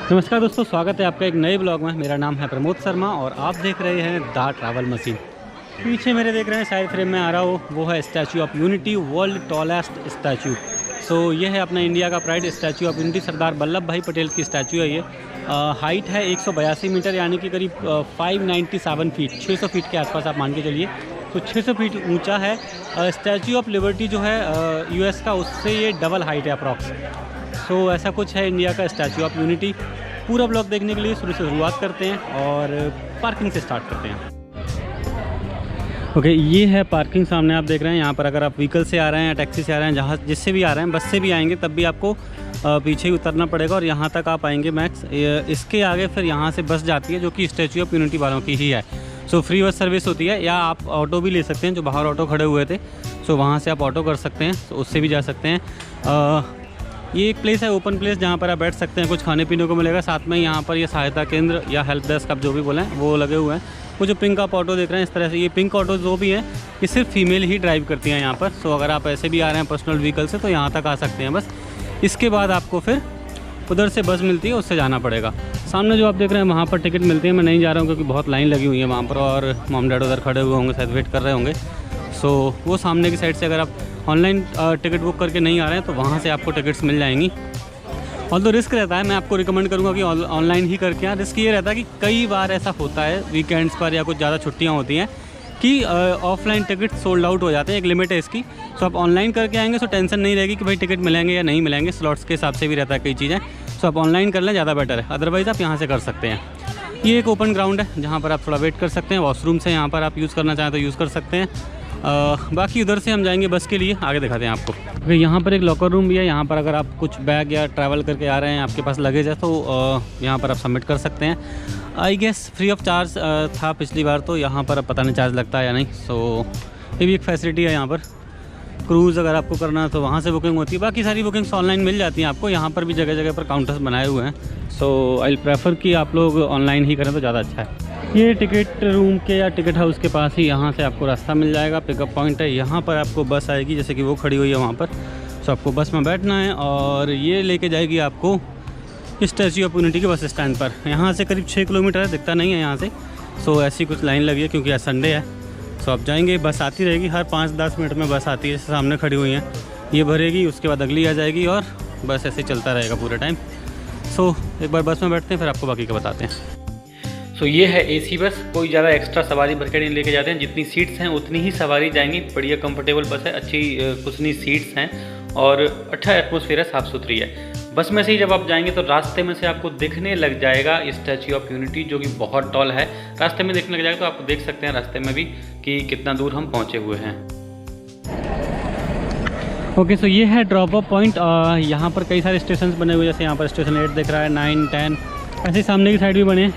नमस्कार दोस्तों, स्वागत है आपका एक नए ब्लॉग में। मेरा नाम है प्रमोद शर्मा और आप देख रहे हैं द ट्रैवल मशीन। पीछे मेरे देख रहे हैं साइड फ्रेम में आ रहा हो, वो है statue of unity, world tallest statue. So ये है अपना इंडिया का pride, statue of unity. Sardar Vallabhbhai Patel की स्टैचू है ये। हाइट है 182 मीटर, यानी कि करीब 597 फीट, 600 फीट के आसपास आप मान के चलिए। तो 600 फीट ऊंचा है। स्टैचू ऑफ लिबर्टी जो है यूएस का, उससे ये डबल हाइट है अप्रॉक्स। सो ऐसा कुछ है इंडिया का स्टैचू ऑफ यूनिटी। पूरा ब्लॉग देखने के लिए शुरू से शुरुआत करते हैं और पार्किंग से स्टार्ट करते हैं। ओके, ये है पार्किंग सामने आप देख रहे हैं। यहाँ पर अगर आप व्हीकल से आ रहे हैं या टैक्सी से आ रहे हैं, जहाँ जिससे भी आ रहे हैं, बस से भी आएंगे तब भी आपको पीछे ही उतरना पड़ेगा और यहाँ तक आप आएंगे मैक्स। इसके आगे फिर यहाँ से बस जाती है जो कि स्टैचू ऑफ यूनिटी वालों की ही है। सो फ्री बस सर्विस होती है, या आप ऑटो भी ले सकते हैं। जो बाहर ऑटो खड़े हुए थे, सो वहाँ से आप ऑटो कर सकते हैं, तो उससे भी जा सकते हैं। ये एक प्लेस है, ओपन प्लेस, जहाँ पर आप बैठ सकते हैं, कुछ खाने पीने को मिलेगा। साथ में यहाँ पर ये सहायता केंद्र या हेल्प डेस्क आप जो भी बोलें वो लगे हुए हैं। वो जो पिंक आप ऑटो देख रहे हैं, इस तरह से ये पिंक ऑटो जो भी है ये सिर्फ फीमेल ही ड्राइव करती हैं यहाँ पर। सो अगर आप ऐसे भी आ रहे हैं पर्सनल व्हीकल से तो यहाँ तक आ सकते हैं बस। इसके बाद आपको फिर उधर से बस मिलती है, उससे जाना पड़ेगा। सामने जो आप देख रहे हैं वहाँ पर टिकट मिलती है। मैं नहीं जा रहा हूँ क्योंकि बहुत लाइन लगी हुई है वहाँ पर और मॉम डैड उधर खड़े हुए होंगे, शायद वेट कर रहे होंगे। सो वो सामने की साइड से अगर आप ऑनलाइन टिकट बुक करके नहीं आ रहे हैं तो वहाँ से आपको टिकट्स मिल जाएंगी। और तो रिस्क रहता है, मैं आपको रिकमेंड करूँगा कि ऑनलाइन ही करके आए। रिस्क ये रहता है कि कई बार ऐसा होता है वीकेंड्स पर या कुछ ज़्यादा छुट्टियाँ होती हैं कि ऑफलाइन टिकट सोल्ड आउट हो जाते हैं, एक लिमिट है इसकी। सो आप ऑनलाइन करके आएंगे तो टेंशन नहीं रहेगी कि भाई टिकट मिलेंगे या नहीं मिलेंगे। स्लॉट्स के हिसाब से भी रहता है कई चीज़ें। सो आप ऑनलाइन कर लें, ज़्यादा बेटर है। अदरवाइज़ आप यहाँ से कर सकते हैं। ये एक ओपन ग्राउंड है जहाँ पर आप थोड़ा वेट कर सकते हैं। वॉशरूम से यहाँ पर आप यूज़ करना चाहें तो यूज़ कर सकते हैं। बाकी उधर से हम जाएंगे बस के लिए, आगे दिखाते हैं आपको। ओके, यहाँ पर एक लॉकर रूम भी है। यहाँ पर अगर आप कुछ बैग या ट्रैवल करके आ रहे हैं, आपके पास लगेज है, तो यहाँ पर आप सबमिट कर सकते हैं। I guess free of charge था पिछली बार, तो यहाँ पर अब पता नहीं चार्ज लगता है या नहीं। सो ये भी एक फैसिलिटी है यहाँ पर। क्रूज़ अगर आपको करना है तो वहाँ से बुकिंग होती है। बाकी सारी बुकिंग्स ऑनलाइन मिल जाती हैं आपको। यहाँ पर भी जगह जगह पर काउंटर्स बनाए हुए हैं। सो आई प्रेफर कि आप लोग ऑनलाइन ही करें तो ज़्यादा अच्छा है। ये टिकट रूम के या टिकट हाउस के पास ही यहाँ से आपको रास्ता मिल जाएगा। पिकअप पॉइंट है, यहाँ पर आपको बस आएगी, जैसे कि वो खड़ी हुई है वहाँ पर। सो आपको बस में बैठना है और ये लेके जाएगी आपको स्टैचू ऑफ यूनिटी के बस स्टैंड पर। यहाँ से करीब 6 किलोमीटर है, दिखता नहीं है यहाँ से। सो ऐसी कुछ लाइन लगी है क्योंकि आज संडे है। सो आप जाएंगे, बस आती रहेगी, हर 5-10 मिनट में बस आती है। जैसे सामने खड़ी हुई हैं, ये भरेगी, उसके बाद अगली आ जाएगी और बस ऐसे चलता रहेगा पूरे टाइम। सो एक बार बस में बैठते हैं, फिर आपको बाकी का बताते हैं। सो ये है एसी बस। कोई ज़्यादा एक्स्ट्रा सवारी भर के नहीं लेके जाते हैं। जितनी सीट्स हैं उतनी ही सवारी जाएंगी। बढ़िया कंफर्टेबल बस है, अच्छी कुशनी सीट्स हैं और अच्छा एटमॉस्फेयर है, साफ़ सुथरी है। बस में से ही जब आप जाएंगे तो रास्ते में से आपको दिखने लग जाएगा स्टैचू ऑफ यूनिटी, जो कि बहुत टॉल है। रास्ते में दिखने लग जाएगा तो आप देख सकते हैं रास्ते में भी कि कितना दूर हम पहुँचे हुए हैं। ओके, सो ये है ड्रॉप ऑफ पॉइंट। यहाँ पर कई सारे स्टेशन बने हुए, जैसे यहाँ पर स्टेशन 8 दिख रहा है, 9, 10, ऐसे सामने की साइड भी बने।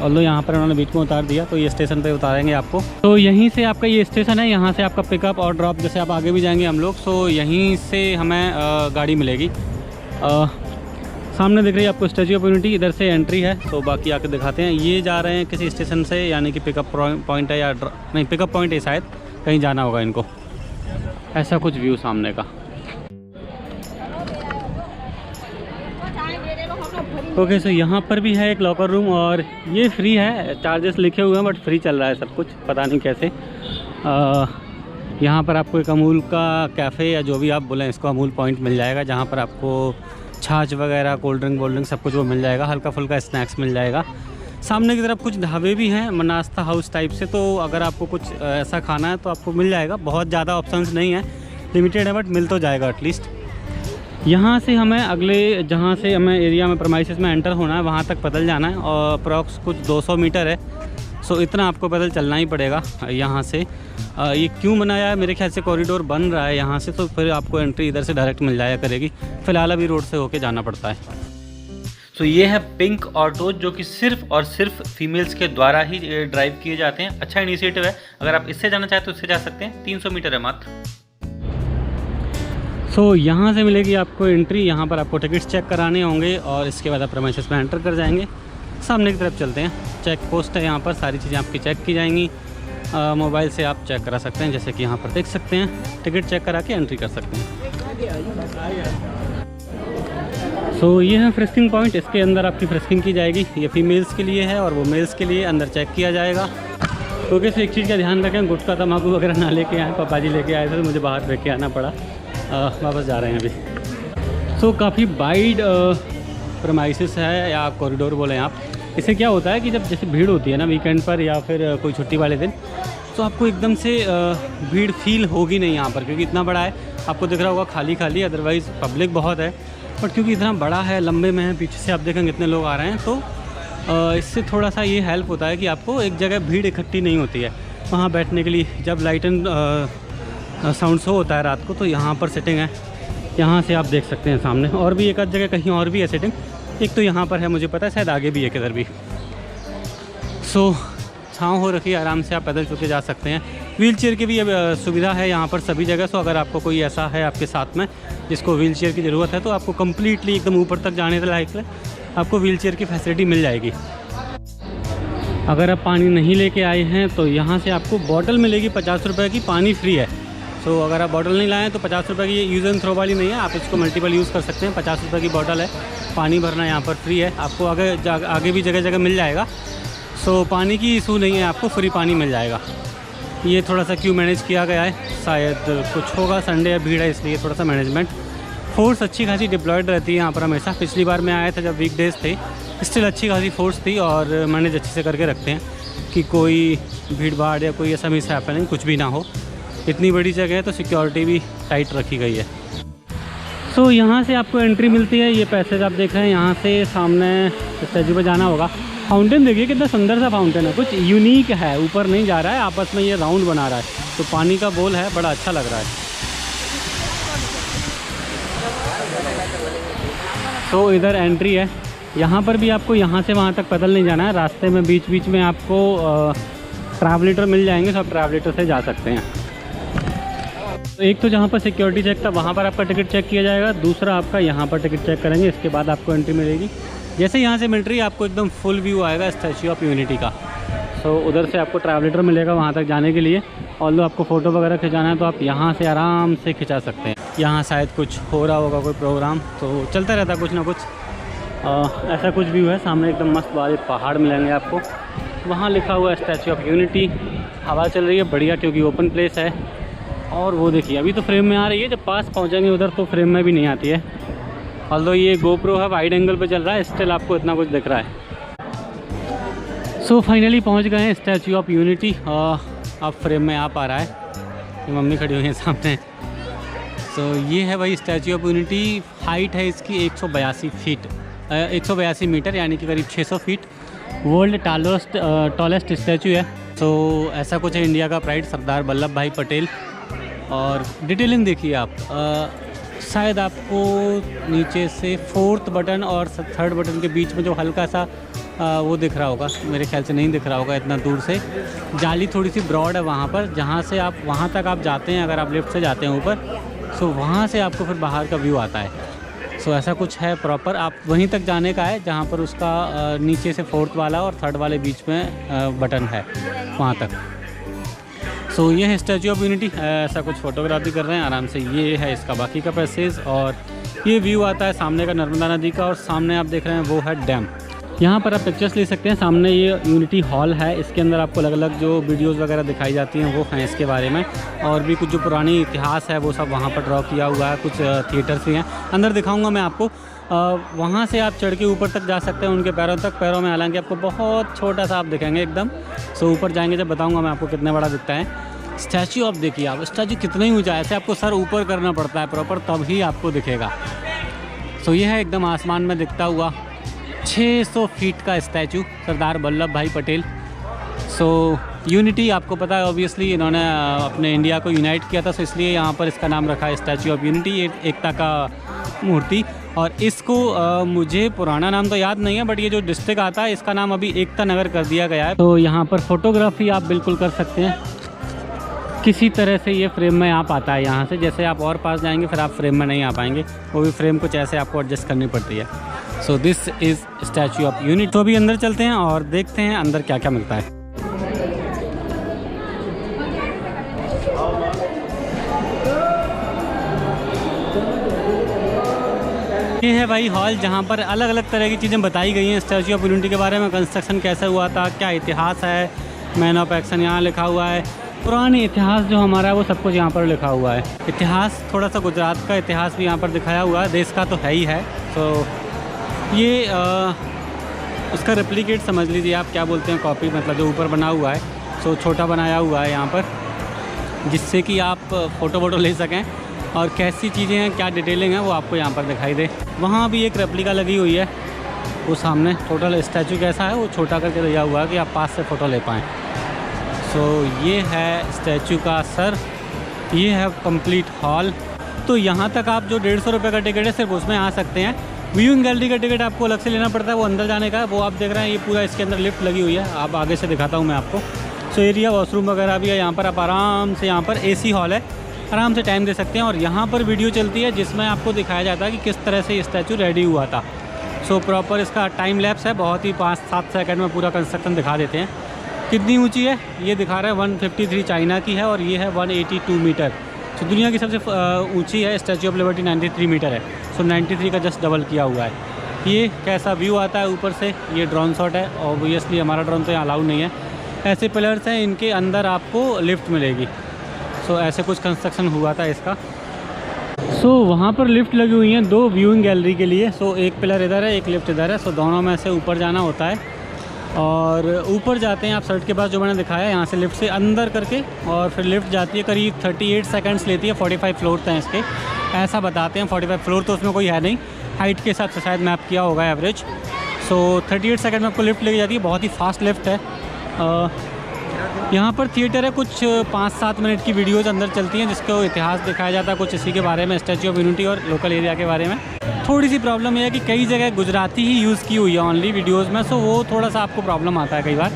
ऑल्दो यहाँ पर उन्होंने बीच में उतार दिया, तो ये स्टेशन पे उतारेंगे आपको। तो यहीं से आपका ये स्टेशन है, यहाँ से आपका पिकअप और ड्रॉप, जैसे आप आगे भी जाएंगे हम लोग, सो यहीं से हमें गाड़ी मिलेगी। सामने दिख रही है आपको स्टैचू ऑफ यूनिटी, इधर से एंट्री है। तो बाकी आके दिखाते हैं। ये जा रहे हैं किसी स्टेशन से, यानी कि पिकअप पॉइंट है या नहीं, पिकअप पॉइंट है शायद, कहीं जाना होगा इनको। ऐसा कुछ व्यू सामने का। ओके, सो यहाँ पर भी है एक लॉकर रूम और ये फ्री है। चार्जेस लिखे हुए हैं बट फ्री चल रहा है सब कुछ, पता नहीं कैसे। यहाँ पर आपको एक अमूल का कैफ़े या जो भी आप बोलें इसको, अमूल पॉइंट मिल जाएगा, जहाँ पर आपको छाछ वगैरह, कोल्ड ड्रिंक सब कुछ वो मिल जाएगा। हल्का फुल्का स्नैक्स मिल जाएगा। सामने की तरफ कुछ ढाबे भी हैं, नाश्ता हाउस टाइप से। तो अगर आपको कुछ ऐसा खाना है तो आपको मिल जाएगा। बहुत ज़्यादा ऑप्शंस नहीं है, लिमिटेड है, बट मिल तो जाएगा एटलीस्ट। यहाँ से हमें अगले, जहाँ से हमें एरिया में प्रेमाइसेस में एंटर होना है, वहाँ तक पैदल जाना है और अप्रॉक्स कुछ 200 मीटर है। सो इतना आपको पैदल चलना ही पड़ेगा यहाँ से। ये क्यों बनाया है, मेरे ख्याल से कॉरिडोर बन रहा है यहाँ से, तो फिर आपको एंट्री इधर से डायरेक्ट मिल जाया करेगी। फ़िलहाल अभी रोड से होके जाना पड़ता है। सो ये है पिंक ऑटो, जो कि सिर्फ और सिर्फ फीमेल्स के द्वारा ही ड्राइव किए जाते हैं। अच्छा इनिशिएटिव है। अगर आप इससे जाना चाहें तो इससे जा सकते हैं। 300 मीटर है मात्र। सो यहाँ से मिलेगी आपको एंट्री। यहाँ पर आपको टिकट्स चेक कराने होंगे और इसके बाद आप प्रेमाइसेस में एंटर कर जाएंगे। सामने की तरफ चलते हैं, चेक पोस्ट है यहाँ पर, सारी चीज़ें आपकी चेक की जाएंगी। मोबाइल से आप चेक करा सकते हैं, जैसे कि यहाँ पर देख सकते हैं। टिकट चेक करा के एंट्री कर सकते हैं। सो ये है फ्रिस्किंग पॉइंट, इसके अंदर आपकी फ्रिस्किंग की जाएगी। ये फीमेल्स के लिए है और वो मेल्स के लिए अंदर चेक किया जाएगा। तो कैसे एक चीज़ का ध्यान रखें, गुटखा तम्बाकू वगैरह ना लेके आए। पापा जी लेके आए थे तो मुझे बाहर फेंक के आना पड़ा। वापस जा रहे हैं अभी। सो काफ़ी वाइड प्रमाइसिस है या कॉरिडोर बोलें आप। इससे क्या होता है कि जब जैसे भीड़ होती है ना वीकेंड पर या फिर कोई छुट्टी वाले दिन, तो आपको एकदम से भीड़ फील होगी नहीं यहाँ पर, क्योंकि इतना बड़ा है। आपको दिख रहा होगा खाली खाली, अदरवाइज़ पब्लिक बहुत है। बट क्योंकि इतना बड़ा है, लंबे में है, पीछे से आप देखेंगे इतने लोग आ रहे हैं, तो इससे थोड़ा सा ये हेल्प होता है कि आपको एक जगह भीड़ इकट्ठी नहीं होती है वहाँ बैठने के लिए। जब लाइट एंड साउंड शो होता है रात को, तो यहाँ पर सेटिंग है। यहाँ से आप देख सकते हैं सामने, और भी एक आध जगह कहीं और भी है सेटिंग। एक तो यहाँ पर है, मुझे पता है, शायद आगे भी है किधर भी। सो छाँव हो रखी है, आराम से आप पैदल चल के जा सकते हैं। व्हील चेयर की भी सुविधा है यहाँ पर सभी जगह। सो अगर आपको कोई ऐसा है आपके साथ में जिसको व्हील चेयर की ज़रूरत है, तो आपको कम्प्लीटली एकदम ऊपर तक जाने लायक आपको व्हील चेयर की फैसिलिटी मिल जाएगी। अगर आप पानी नहीं लेके आए हैं तो यहाँ से आपको बॉटल मिलेगी 50 रुपये की, पानी फ्री है। सो अगर आप बॉटल नहीं लाएँ तो 50 रुपये की, ये यूज़ एंड थ्रो वाली नहीं है, आप इसको मल्टीपल यूज़ कर सकते हैं। 50 रुपये की बॉटल है, पानी भरना यहाँ पर फ्री है। आपको आगे भी जगह जगह मिल जाएगा। सो पानी की इशू नहीं है, आपको फ्री पानी मिल जाएगा। ये थोड़ा सा क्यों मैनेज किया गया है, शायद कुछ होगा, संडे या भीड़ है इसलिए थोड़ा सा मैनेजमेंट। फोर्स अच्छी खासी डिप्लॉयड रहती है यहाँ पर हमेशा। पिछली बार मैं आया था जब वीकडेज थे, स्टिल अच्छी खासी फोर्स थी और मैनेज अच्छे से करके रखते हैं कि कोई भीड़ भाड़ या कोई ऐसा मिस हैपनिंग कुछ भी ना हो। इतनी बड़ी जगह है तो सिक्योरिटी भी टाइट रखी गई है। सो यहाँ से आपको एंट्री मिलती है। ये पैसेज आप देख रहे हैं, यहाँ से सामने स्टैचू पर जाना होगा। फाउंटेन देखिए कितना सुंदर सा फाउंटेन है, कुछ यूनिक है, ऊपर नहीं जा रहा है, आपस में ये राउंड बना रहा है, तो पानी का बोल है, बड़ा अच्छा लग रहा है। तो इधर एंट्री है। यहाँ पर भी आपको यहाँ से वहाँ तक पैदल नहीं जाना है, रास्ते में बीच बीच में आपको ट्रैवलेटर मिल जाएंगे, सब ट्रैवलेटर से जा सकते हैं। तो एक तो जहाँ पर सिक्योरिटी चेक था वहाँ पर आपका टिकट चेक किया जाएगा, दूसरा आपका यहाँ पर टिकट चेक करेंगे, इसके बाद आपको एंट्री मिलेगी। जैसे यहाँ से मिल रही है आपको एकदम फुल व्यू आएगा स्टैच्यू ऑफ यूनिटी का। तो उधर से आपको ट्रैवलेटर मिलेगा वहाँ तक जाने के लिए। और लो आपको फ़ोटो वगैरह खिंचाना है तो आप यहाँ से आराम से खिंचा सकते हैं। यहाँ शायद कुछ हो रहा होगा, कोई प्रोग्राम तो चलता रहता कुछ ना कुछ। ऐसा कुछ व्यू है सामने, एकदम मस्त वाले पहाड़ मिलेंगे आपको। वहाँ लिखा हुआ है स्टैच्यू ऑफ यूनिटी। हवा चल रही है बढ़िया, क्योंकि ओपन प्लेस है। और वो देखिए अभी तो फ्रेम में आ रही है, जब पास पहुँचेंगे उधर तो फ्रेम में भी नहीं आती है। ऑल्दो ये गोप्रो है, वाइड एंगल पे चल रहा है, स्टिल आपको इतना कुछ दिख रहा है। सो फाइनली पहुंच गए हैं स्टैच्यू ऑफ यूनिटी। अब फ्रेम में आ पा रहा है, ये मम्मी खड़ी हुई है सामने। सो ये है भाई स्टैच्यू ऑफ यूनिटी। हाइट है इसकी 182 मीटर, यानी कि करीब 600 फीट। वर्ल्ड टॉलेस्ट स्टैच्यू है। सो ऐसा कुछ है, इंडिया का प्राइड सरदार वल्लभ भाई पटेल। और डिटेलिंग देखिए आप, शायद आपको नीचे से 4th बटन और 3rd बटन के बीच में जो हल्का सा वो दिख रहा होगा, मेरे ख्याल से नहीं दिख रहा होगा इतना दूर से, जाली थोड़ी सी ब्रॉड है वहाँ पर, जहाँ से आप वहाँ तक आप जाते हैं। अगर आप लिफ्ट से जाते हैं ऊपर, सो वहाँ से आपको फिर बाहर का व्यू आता है। सो ऐसा कुछ है प्रॉपर, आप वहीं तक जाने का है जहाँ पर उसका नीचे से 4th वाला और 3rd वाले बीच में बटन है, वहाँ तक। सो ये है स्टैच्यू ऑफ यूनिटी। ऐसा कुछ फोटोग्राफी कर रहे हैं आराम से। ये है इसका बाकी का पैसेज, और ये व्यू आता है सामने का नर्मदा नदी का, और सामने आप देख रहे हैं वो है डैम। यहाँ पर आप पिक्चर्स ले सकते हैं। सामने ये यूनिटी हॉल है, इसके अंदर आपको अलग अलग जो वीडियोस वगैरह दिखाई जाती हैं वो हैं इसके बारे में, और भी कुछ जो पुरानी इतिहास है वो सब वहाँ पर ड्रॉ किया हुआ है। कुछ थिएटर्स भी हैं, अंदर दिखाऊंगा मैं आपको। वहाँ से आप चढ़ के ऊपर तक जा सकते हैं उनके पैरों तक। पैरों में हालांकि आपको बहुत छोटा सा आप दिखेंगे एकदम। सो ऊपर जाएंगे जब बताऊँगा मैं आपको कितना बड़ा दिखता है स्टैच्यू। आप देखिए आप, स्टैच्यू कितना ही ऊँचा है, ऐसे आपको सर ऊपर करना पड़ता है प्रॉपर, तब ही आपको दिखेगा। सो ये है एकदम आसमान में दिखता हुआ 600 फीट का स्टैचू सरदार वल्लभ भाई पटेल। सो यूनिटी आपको पता है ऑब्वियसली इन्होंने अपने इंडिया को यूनाइट किया था, सो इसलिए यहाँ पर इसका नाम रखा है स्टैचू ऑफ यूनिटी, एकता का मूर्ति। और इसको मुझे पुराना नाम तो याद नहीं है, बट ये जो डिस्ट्रिक्ट आता है इसका नाम अभी एकता नगर कर दिया गया है। तो यहाँ पर फोटोग्राफी आप बिल्कुल कर सकते हैं। किसी तरह से ये फ्रेम में आप आता है यहाँ से, जैसे आप और पास जाएंगे फिर आप फ्रेम में नहीं आ पाएंगे, वो भी फ्रेम कुछ ऐसे आपको एडजस्ट करनी पड़ती है। So this is statue of unity. तो अभी अंदर चलते हैं और देखते हैं अंदर क्या क्या मिलता है। ये है भाई हॉल जहाँ पर अलग अलग तरह की चीज़ें बताई गई हैं स्टैचू ऑफ यूनिटी के बारे में। कंस्ट्रक्शन कैसे हुआ था, क्या इतिहास है, मैन ऑफ एक्शन यहाँ लिखा हुआ है, पुरानी इतिहास जो हमारा है वो सब कुछ यहाँ पर लिखा हुआ है। इतिहास थोड़ा सा गुजरात का इतिहास भी यहाँ पर दिखाया हुआ है, देश का तो है ही है। तो ये उसका रेप्लिकेट समझ लीजिए आप, क्या बोलते हैं कॉपी, मतलब जो ऊपर बना हुआ है सो छोटा बनाया हुआ है यहाँ पर, जिससे कि आप फ़ोटो वोटो ले सकें और कैसी चीज़ें हैं, क्या डिटेलिंग है वो आपको यहाँ पर दिखाई दे। वहाँ भी एक रेप्लिका लगी हुई है, वो सामने टोटल स्टैचू कैसा है वो छोटा करके दिया हुआ है कि आप पास से फ़ोटो ले पाएँ। सो ये है स्टैचू का सर, ये है कंप्लीट हॉल। तो यहाँ तक आप जो 150 रुपये का टिकट है सिर्फ उसमें आ सकते हैं। व्यूइंग गैलरी का टिकट आपको अलग से लेना पड़ता है, वो अंदर जाने का। वो आप देख रहे हैं ये पूरा इसके अंदर लिफ्ट लगी हुई है, आप आगे से दिखाता हूँ मैं आपको। सो एरिया वॉशरूम वगैरह भी है यहाँ पर, आप आराम से, यहाँ पर AC हॉल है, आराम से टाइम दे सकते हैं। और यहाँ पर वीडियो चलती है जिसमें आपको दिखाया जाता है कि किस तरह से ये स्टैचू रेडी हुआ था। सो प्रॉपर इसका टाइम लैप्स है, बहुत ही 5-7 सेकंड में पूरा कंस्ट्रक्शन दिखा देते हैं। कितनी ऊंची है ये दिखा रहा है, 153 चाइना की है और ये है 182 मीटर। तो दुनिया की सबसे ऊंची है स्टैचू ऑफ लिबर्टी 93 मीटर है। सो 93 का जस्ट डबल किया हुआ है। ये कैसा व्यू आता है ऊपर से, ये ड्रोन शॉट है। ऑब्वियसली हमारा ड्रोन तो यहाँ अलाउ नहीं है। ऐसे पिलर्स हैं, इनके अंदर आपको लिफ्ट मिलेगी। सो ऐसे कुछ कंस्ट्रक्शन हुआ था इसका। सो वहाँ पर लिफ्ट लगी हुई हैं 2 व्यूइंग गैलरी के लिए। सो एक पिलर इधर है, एक लिफ्ट इधर है। सो दोनों में से ऊपर जाना होता है और ऊपर जाते हैं आप सड़क के पास जो मैंने दिखाया, यहाँ से लिफ्ट से अंदर करके और फिर लिफ्ट जाती है। करीब 38 सेकंड्स लेती है। 45 फ्लोर हैं इसके, ऐसा बताते हैं। 45 फ्लोर तो उसमें कोई है नहीं, हाइट के हिसाब से शायद मैप किया होगा एवरेज। सो 38 सेकंड में आपको लिफ्ट लेके जाती है, बहुत ही फास्ट लिफ्ट है। यहाँ पर थिएटर है, कुछ 5-7 मिनट की वीडियोज़ अंदर चलती हैं जिसको इतिहास दिखाया जाता है, कुछ इसी के बारे में, स्टैचू ऑफ यूनिटी और लोकल एरिया के बारे में। थोड़ी सी प्रॉब्लम यह है कि कई जगह गुजराती ही यूज़ की हुई है ओनली वीडियोस में। सो वो थोड़ा सा आपको प्रॉब्लम आता है कई बार।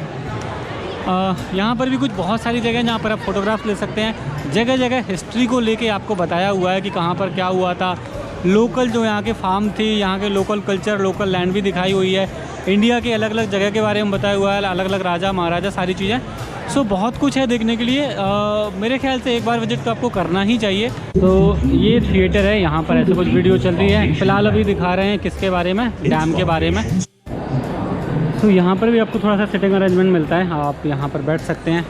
यहाँ पर भी कुछ बहुत सारी जगह जहाँ पर आप फोटोग्राफ ले सकते हैं। जगह जगह हिस्ट्री को लेके आपको बताया हुआ है कि कहाँ पर क्या हुआ था। लोकल जो यहाँ के फार्म थे, यहाँ के लोकल कल्चर, लोकल लैंड भी दिखाई हुई है। इंडिया के अलग अलग जगह के बारे में बताया हुआ है, अलग अलग राजा महाराजा सारी चीज़ें। सो बहुत कुछ है देखने के लिए। मेरे ख्याल से एक बार विजिट तो आपको करना ही चाहिए। तो ये थिएटर है, यहाँ पर ऐसे कुछ वीडियो चल रही है। फ़िलहाल अभी दिखा रहे हैं किसके बारे में, डैम के बारे में। तो यहाँ पर भी आपको थोड़ा सा सिटिंग अरेंजमेंट मिलता है, आप यहाँ पर बैठ सकते हैं,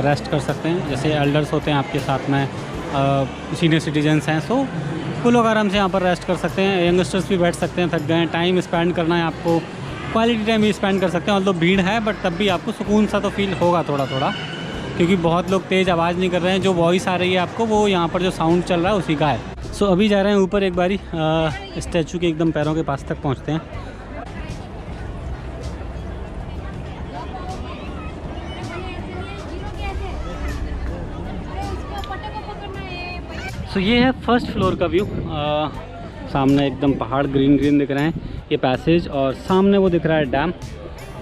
रेस्ट कर सकते हैं। जैसे एल्डर्स होते हैं आपके साथ में, सीनियर सिटीजन्स हैं, सो वो लोग आराम से यहाँ पर रेस्ट कर सकते हैं। यंगस्टर्स भी बैठ सकते हैं, थक गए, टाइम स्पेंड करना है आपको, क्वालिटी टाइम भी स्पेंड कर सकते हैं। और तो भीड़ है बट तब भी आपको सुकून सा तो फील होगा थोड़ा थोड़ा, क्योंकि बहुत लोग तेज़ आवाज़ नहीं कर रहे हैं। जो वॉइस आ रही है आपको वो यहाँ पर जो साउंड चल रहा है उसी का है। सो अभी जा रहे हैं ऊपर एक बारी, स्टैचू के एकदम पैरों के पास तक पहुँचते हैं। सो ये है फर्स्ट फ्लोर का व्यू। सामने एकदम पहाड़ ग्रीन ग्रीन दिख रहे हैं, ये पैसेज, और सामने वो दिख रहा है डैम।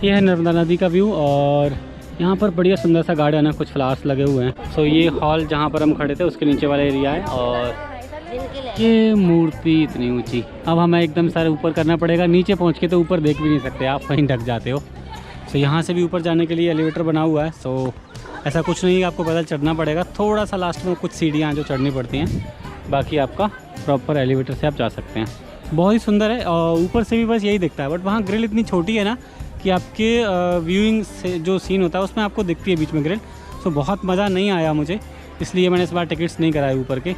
ये है नर्मदा नदी का व्यू और यहाँ पर बढ़िया सुंदर सा गार्डन है, कुछ फ्लावर्स लगे हुए हैं। सो ये हॉल जहाँ पर हम खड़े थे उसके नीचे वाला एरिया है। और ये मूर्ति इतनी ऊंची, अब हमें एकदम सारे ऊपर करना पड़ेगा। नीचे पहुँच के तो ऊपर देख भी नहीं सकते आप, कहीं ढक जाते हो। सो यहाँ से भी ऊपर जाने के लिए एलिवेटर बना हुआ है। सो ऐसा कुछ नहीं है, आपको पैदल चढ़ना पड़ेगा। थोड़ा सा लास्ट में कुछ सीढ़ियाँ जो चढ़नी पड़ती हैं, बाकी आपका प्रॉपर एलिवेटर से आप जा सकते हैं। बहुत ही सुंदर है और ऊपर से भी बस यही दिखता है। बट वहाँ ग्रिल इतनी छोटी है ना कि आपके व्यूइंग से जो सीन होता है उसमें आपको दिखती है बीच में ग्रिल। सो बहुत मज़ा नहीं आया मुझे, इसलिए मैंने इस बार टिकट्स नहीं कराए ऊपर के।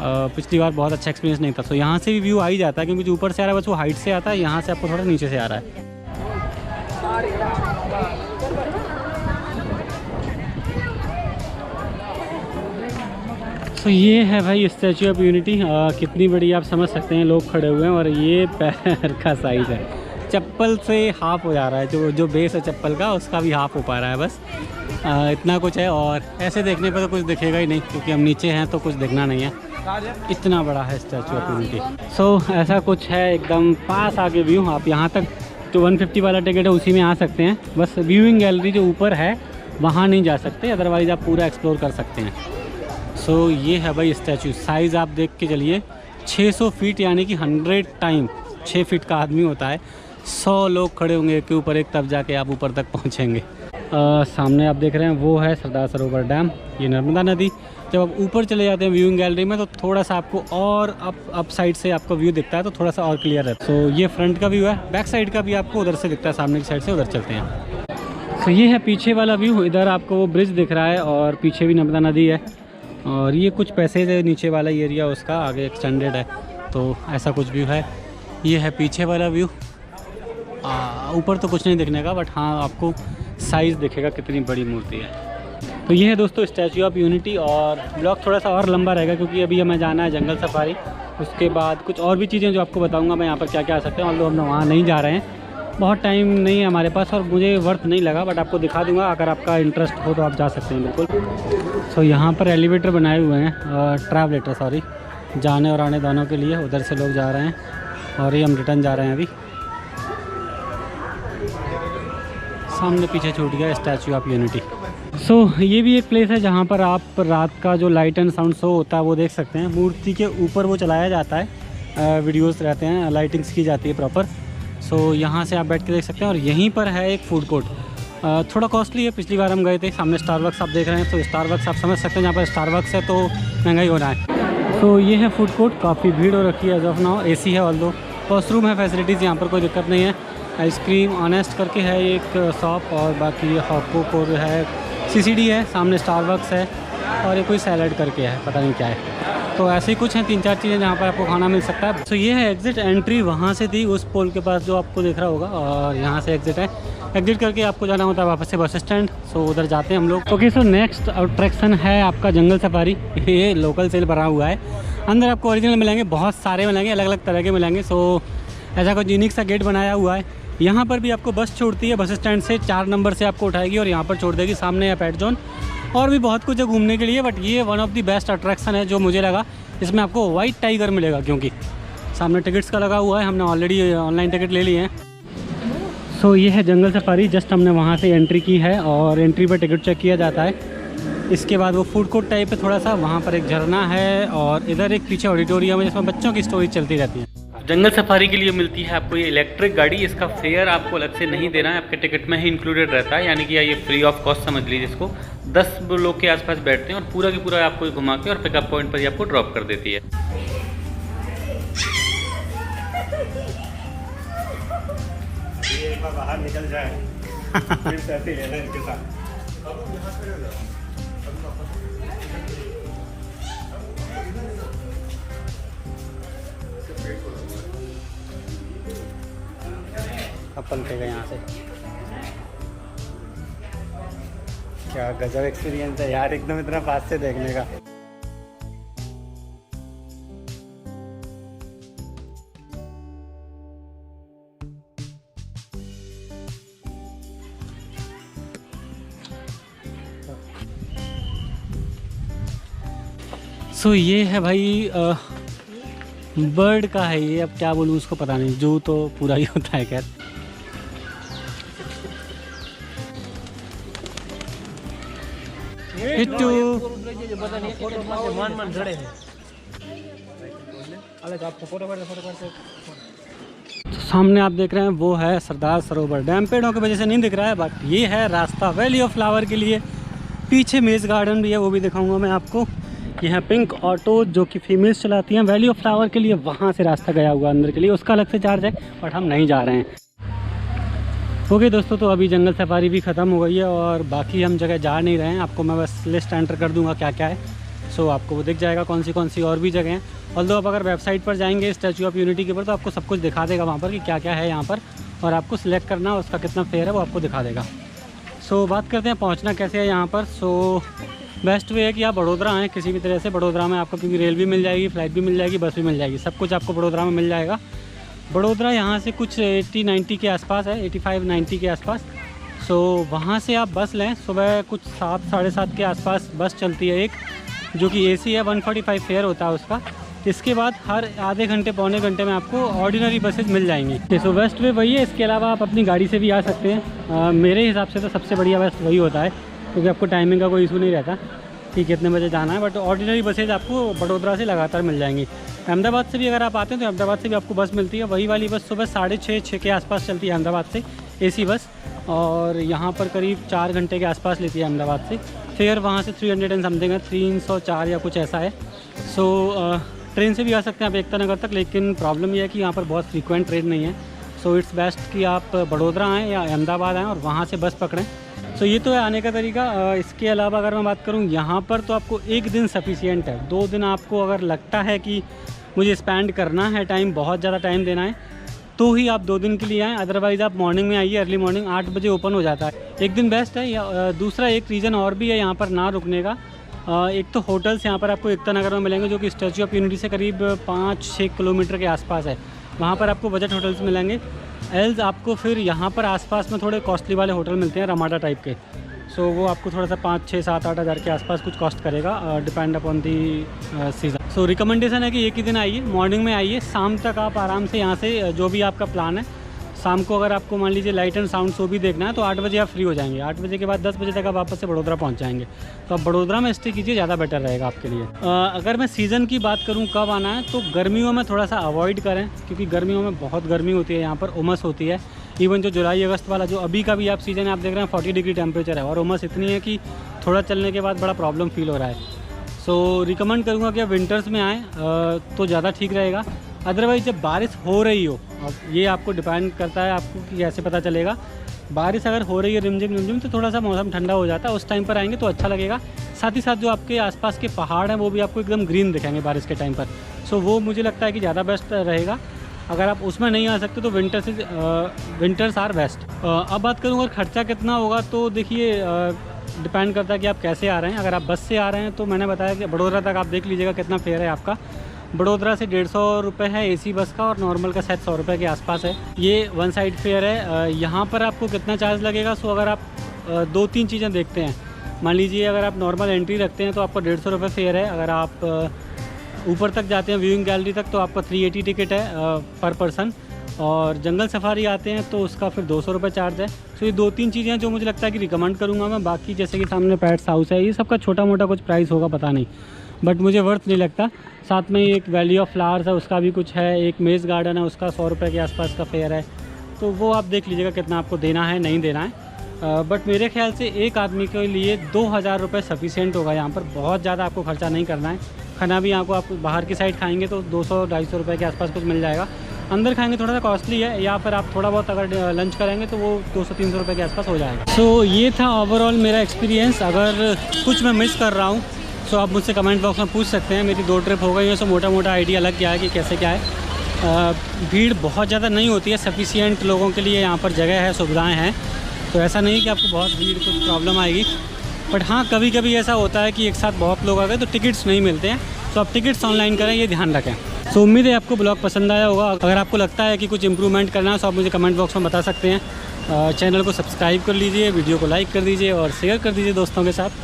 पिछली बार बहुत अच्छा एक्सपीरियंस नहीं था। सो यहाँ से भी व्यू आ ही जाता है, क्योंकि जो ऊपर से आ रहा है बस वो हाइट से आता है, यहाँ से आपको थोड़ा नीचे से आ रहा है। तो ये है भाई स्टैचू ऑफ यूनिटी। कितनी बड़ी आप समझ सकते हैं, लोग खड़े हुए हैं और ये पैर का साइज़ है, चप्पल से हाफ हो जा रहा है। जो बेस है चप्पल का उसका भी हाफ हो पा रहा है बस, इतना कुछ है। और ऐसे देखने पर तो कुछ दिखेगा ही नहीं, क्योंकि हम नीचे हैं तो कुछ दिखना नहीं है, इतना बड़ा है स्टैचू ऑफ यूनिटी। सो ऐसा कुछ है एकदम पास आके व्यू। आप यहाँ तक जो 150 वाला टिकट है उसी में आ सकते हैं, बस व्यूइंग गैलरी जो ऊपर है वहाँ नहीं जा सकते, अदरवाइज़ आप पूरा एक्सप्लोर कर सकते हैं। सो ये है भाई स्टैचू, साइज़ आप देख के चलिए, 600 फीट यानी कि 100 टाइम 6 फीट का आदमी होता है। 100 लोग खड़े होंगे एक के ऊपर एक, तब जाके आप ऊपर तक पहुंचेंगे। सामने आप देख रहे हैं वो है सरदार सरोवर डैम, ये नर्मदा नदी। जब आप ऊपर चले जाते हैं व्यूइंग गैलरी में तो थोड़ा सा आपको और अप साइड से आपको व्यू दिखता है, तो थोड़ा सा और क्लियर है। तो ये फ्रंट का व्यू है, बैक साइड का भी आपको उधर से दिखता है, सामने की साइड से उधर चलते हैं। तो ये है पीछे वाला व्यू, इधर आपको वो ब्रिज दिख रहा है और पीछे भी नर्मदा नदी है। और ये कुछ पैसेज है नीचे वाला एरिया, उसका आगे एक्सटेंडेड है, तो ऐसा कुछ व्यू है। ये है पीछे वाला व्यू। ऊपर तो कुछ नहीं दिखने का, बट हाँ आपको साइज़ दिखेगा कितनी बड़ी मूर्ति है। तो ये है दोस्तों स्टैचू ऑफ यूनिटी। और ब्लॉग थोड़ा सा और लंबा रहेगा क्योंकि अभी हमें जाना है जंगल सफारी, उसके बाद कुछ और भी चीज़ें जो आपको बताऊंगा मैं यहाँ पर क्या क्या आ सकते हैं। और लोग हम वहाँ नहीं जा रहे हैं, बहुत टाइम नहीं है हमारे पास और मुझे वर्थ नहीं लगा, बट आपको दिखा दूंगा, अगर आपका इंटरेस्ट हो तो आप जा सकते हैं बिल्कुल। सो यहाँ पर एलिवेटर बनाए हुए हैं, ट्रैवलेटर सॉरी, जाने और आने दोनों के लिए। उधर से लोग जा रहे हैं और ये हम रिटर्न जा रहे हैं अभी। सामने पीछे छूट गया स्टैचू ऑफ यूनिटी। सो ये भी एक प्लेस है जहाँ पर आप रात का जो लाइट एंड साउंड शो होता है वो देख सकते हैं। मूर्ति के ऊपर वो चलाया जाता है, वीडियोस रहते हैं, लाइटिंग्स की जाती है प्रॉपर। सो यहाँ से आप बैठ के देख सकते हैं। और यहीं पर है एक फूड कोर्ट, थोड़ा कॉस्टली है, पिछली बार हम गए थे। सामने स्टारबक्स आप देख रहे हैं, तो स्टारबक्स आप समझ सकते हैं, जहाँ पर स्टारबक्स है तो महंगाई हो रहा है। तो ये है फूड कोर्ट, काफ़ी भीड़ हो रखी है एज ऑफ नाउ। AC है, ऑल्दो वॉशरूम है, फैसिलिटीज़ यहाँ पर कोई दिक्कत नहीं है। आइसक्रीम ऑनेस्ट करके है एक शॉप, और बाकी हॉको और है, CCD है, सामने स्टारबक्स है, और ये कोई सैलड करके है, पता नहीं क्या है। तो ऐसे ही कुछ हैं 3-4 चीज़ें जहाँ पर आपको खाना मिल सकता है। तो ये है एग्ज़िट, एंट्री वहाँ से थी उस पोल के पास जो आपको दिख रहा होगा, और यहाँ से एग्ज़िट है। एग्ज़िट करके आपको जाना होता है वापस से बस स्टैंड। सो उधर जाते हैं हम लोग। ओके, सो नेक्स्ट अट्रैक्शन है आपका जंगल सफारी। ये लोकल सेल भरा हुआ है, अंदर आपको ओरिजिनल मिलेंगे, बहुत सारे मिलेंगे, अलग अलग तरह के मिलेंगे। सो ऐसा कुछ यूनिक सा गेट बनाया हुआ है। यहाँ पर भी आपको बस छोड़ती है, बस स्टैंड से 4 नंबर से आपको उठाएगी और यहाँ पर छोड़ देगी। सामने है पेट जोन, और भी बहुत कुछ है घूमने के लिए, बट ये one of the best attraction है जो मुझे लगा। इसमें आपको वाइट टाइगर मिलेगा, क्योंकि सामने टिकट्स का लगा हुआ है, हमने ऑलरेडी ऑनलाइन टिकट ले लिए हैं। सो ये है जंगल सफारी, जस्ट हमने वहाँ से एंट्री की है और एंट्री पर टिकट चेक किया जाता है। इसके बाद वो फूड कोर्ट टाइप है थोड़ा सा, वहाँ पर एक झरना है, और इधर एक पीछे ऑडिटोरियम है जिसमें बच्चों की स्टोरी चलती रहती है। जंगल सफारी के लिए मिलती है आपको ये इलेक्ट्रिक गाड़ी। इसका फेयर आपको अलग से नहीं देना है, आपके टिकट में ही इंक्लूडेड रहता है, यानी कि ये फ्री ऑफ कॉस्ट समझ लीजिए इसको। 10 लोग के आसपास बैठते हैं और पूरा की पूरा आपको घुमा के और पिकअप पॉइंट पर ही आपको ड्रॉप कर देती है। ये एक बार बाहर निकल जाए फिर सेल्फी लेना इनके साथ। अब पलटेगा यहाँ से। क्या गजब एक्सपीरियंस है यार, एकदम इतना पास से देखने का। सो ये है भाई बर्ड का है ये, अब क्या बोलूँ उसको, पता नहीं, जू तो पूरा ही होता है। खैर सामने आप देख रहे हैं वो है सरदार सरोवर डैम। पेड़ों की वजह से नहीं दिख रहा है, बट ये है रास्ता वैली ऑफ फ्लावर के लिए। पीछे मेज गार्डन भी है, वो भी दिखाऊंगा मैं आपको। ये है पिंक ऑटो जो कि फीमेल्स चलाती हैं वैली ऑफ फ्लावर के लिए। वहाँ से रास्ता गया हुआ अंदर के लिए, उसका अलग से चार्ज है, बट हम नहीं जा रहे हैं। ओके दोस्तों, तो अभी जंगल सफारी भी ख़त्म हो गई है और बाकी हम जगह जा नहीं रहे हैं। आपको मैं बस लिस्ट एंटर कर दूंगा क्या क्या है, सो आपको वो दिख जाएगा कौन सी और भी जगह हैं। ऑल्दो आप अगर वेबसाइट पर जाएंगे स्टैचू ऑफ यूनिटी के ऊपर, तो आपको सब कुछ दिखा देगा वहाँ पर कि क्या क्या है यहाँ पर, और आपको सिलेक्ट करना उसका कितना फेयर है वो आपको दिखा देगा। सो बात करते हैं पहुँचना कैसे है यहाँ पर। सो बेस्ट वे है कि आप बड़ोदरा आएँ किसी भी तरह से। बड़ोदरा में आपको क्योंकि रेल भी मिल जाएगी, फ़्लाइट भी मिल जाएगी, बस भी मिल जाएगी, सब कुछ आपको बड़ोदरा में मिल जाएगा। बड़ोदरा यहाँ से कुछ 80-90 के आसपास है, 85-90 के आसपास। सो वहाँ से आप बस लें, सुबह कुछ 7-7:30 के आसपास बस चलती है एक, जो कि AC है, 145 फेयर होता है उसका। इसके बाद हर आधे घंटे पौने घंटे में आपको ऑर्डिनरी बसेज मिल जाएंगी। सो बेस्ट वे वही है। इसके अलावा आप अपनी गाड़ी से भी आ सकते हैं। मेरे हिसाब से तो सबसे बढ़िया बेस्ट वही होता है, क्योंकि आपको टाइमिंग का कोई इशू नहीं रहता कि कितने बजे जाना है। बट ऑर्डिनरी बसेज आपको बड़ोदरा से लगातार मिल जाएंगी। अहमदाबाद से भी अगर आप आते हैं तो अहमदाबाद से भी आपको बस मिलती है, वही वाली बस सुबह 6:30-6 के आसपास चलती है अहमदाबाद से। AC बस, और यहाँ पर करीब 4 घंटे के आसपास लेती है अहमदाबाद से। फेयर वहाँ से 300 एंड समथिंग है, 304 या कुछ ऐसा है। सो ट्रेन से भी आ सकते हैं आप एकता नगर तक, लेकिन प्रॉब्लम यह है कि यहाँ पर बहुत फ्रीक्वेंट ट्रेन नहीं है। सो इट्स बेस्ट कि आप बड़ोदरा आएँ या अहमदाबाद आएँ और वहाँ से बस पकड़ें। सो ये तो है आने का तरीका। इसके अलावा अगर मैं बात करूँ यहाँ पर, तो आपको एक दिन सफिशिएंट है। 2 दिन आपको अगर लगता है कि मुझे स्पेंड करना है टाइम, बहुत ज़्यादा टाइम देना है, तो ही आप 2 दिन के लिए आएँ। अदरवाइज़ आप मॉर्निंग में आइए, अर्ली मॉर्निंग 8 बजे ओपन हो जाता है। एक दिन बेस्ट है। या दूसरा एक रीज़न और भी है यहाँ पर ना रुकने का। एक तो होटल्स यहाँ पर आपको एकता नगर में मिलेंगे, जो कि स्टैच्यू ऑफ यूनिटी से करीब 5-6 किलोमीटर के आसपास है। वहाँ पर आपको बजट होटल्स मिलेंगे। एल्स आपको फिर यहाँ पर आसपास में थोड़े कॉस्टली वाले होटल मिलते हैं, रमाडा टाइप के। सो वो आपको थोड़ा सा 5, 6, 7, 8 हज़ार के आसपास कुछ कॉस्ट करेगा, depend upon the season. So recommendation है कि एक ही दिन आइए, मॉर्निंग में आइए, शाम तक आप आराम से यहाँ से जो भी आपका प्लान है। शाम को अगर आपको मान लीजिए लाइट एंड साउंड शो भी देखना है, तो 8 बजे आप फ्री हो जाएंगे। 8 बजे के बाद 10 बजे तक आप वापस से बड़ोदरा पहुँच जाएंगे। तो आप बड़ोदरा में स्टे कीजिए, ज़्यादा बेटर रहेगा आपके लिए। अगर मैं सीज़न की बात करूँ कब आना है, तो गर्मियों में थोड़ा सा अवॉइड करें, क्योंकि गर्मियों में बहुत गर्मी होती है, यहाँ पर उमस होती है। इवन जो जुलाई अगस्त वाला जो अभी का भी आप सीज़न है, आप देख रहे हैं 40 डिग्री टेम्परेचर है, और उमस इतनी है कि थोड़ा चलने के बाद बड़ा प्रॉब्लम फील हो रहा है। सो रिकमेंड करूँगा कि आप विंटर्स में आएँ तो ज़्यादा ठीक रहेगा। अदरवाइज़ जब बारिश हो रही हो, अब ये आपको डिपेंड करता है आपको कि कैसे पता चलेगा। बारिश अगर हो रही है रिमझिम तो थोड़ा सा मौसम ठंडा हो जाता है, उस टाइम पर आएंगे तो अच्छा लगेगा। साथ ही साथ जो आपके आसपास के पहाड़ हैं वो भी आपको एकदम ग्रीन दिखेंगे बारिश के टाइम पर। सो वो मुझे लगता है कि ज़्यादा बेस्ट रहेगा। अगर आप उसमें नहीं आ सकते तो विंटर्स आर बेस्ट। अब बात करूँ अगर खर्चा कितना होगा, तो देखिए डिपेंड करता है कि आप कैसे आ रहे हैं। अगर आप बस से आ रहे हैं तो मैंने बताया कि बड़ोदरा तक आप देख लीजिएगा कितना फेयर है आपका। बड़ोदरा से 150 रुपये है AC बस का, और नॉर्मल का शायद 100 रुपये के आसपास है। ये वन साइड फेयर है। यहाँ पर आपको कितना चार्ज लगेगा, सो अगर आप 2-3 चीज़ें देखते हैं, मान लीजिए अगर आप नॉर्मल एंट्री रखते हैं तो आपका 150 रुपये फेयर है। अगर आप ऊपर तक जाते हैं व्यूइंग गैलरी तक तो आपका 380 टिकट है पर पर्सन, और जंगल सफारी आते हैं तो उसका फिर 200 रुपये चार्ज है। तो ये 2-3 चीज़ें हैं जो मुझे लगता है कि रिकमेंड करूँगा मैं। बाकी जैसे कि सामने पैट्स हाउस है, ये सबका छोटा मोटा कुछ प्राइस होगा पता नहीं, बट मुझे वर्थ नहीं लगता। साथ में एक वैली ऑफ फ्लावर्स है, उसका भी कुछ है। एक मेज़ गार्डन है, उसका 100 रुपये के आसपास का फेयर है। तो वो आप देख लीजिएगा कितना आपको देना है, नहीं देना है। बट मेरे ख्याल से एक आदमी के लिए 2000 रुपये सफिशिएंट होगा। यहाँ पर बहुत ज़्यादा आपको खर्चा नहीं करना है। खाना भी यहाँ को आप बाहर की साइड खाएंगे तो 200-250 रुपये के आसपास कुछ मिल जाएगा। अंदर खाएंगे थोड़ा सा कॉस्टली है, या फिर आप थोड़ा बहुत अगर लंच करेंगे तो वो 200-300 रुपये के आसपास हो जाएगा। सो ये था ओवरऑल मेरा एक्सपीरियंस। अगर कुछ मैं मिस कर रहा हूँ तो आप मुझसे कमेंट बॉक्स में पूछ सकते हैं। मेरी 2 ट्रिप हो गई है, सो मोटा मोटा आइडिया लग गया है कि कैसे क्या है। भीड़ बहुत ज़्यादा नहीं होती है, सफिशिएंट लोगों के लिए यहाँ पर जगह है, सुविधाएं हैं। तो ऐसा नहीं कि आपको बहुत भीड़ कुछ प्रॉब्लम आएगी। बट हाँ, कभी कभी ऐसा होता है कि एक साथ बहुत लोग आ गए तो टिकट्स नहीं मिलते हैं। तो आप टिकट्स ऑनलाइन करें, ये ध्यान रखें। सो उम्मीद है आपको ब्लॉग पसंद आया होगा। अगर आपको लगता है कि कुछ इंप्रूवमेंट करना है तो आप मुझे कमेंट बॉक्स में बता सकते हैं। चैनल को सब्सक्राइब कर लीजिए, वीडियो को लाइक कर दीजिए और शेयर कर दीजिए दोस्तों के साथ।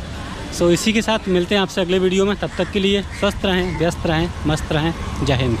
सो इसी के साथ मिलते हैं आपसे अगले वीडियो में। तब तक के लिए स्वस्थ रहें, व्यस्त रहें, मस्त रहें। जय हिंद।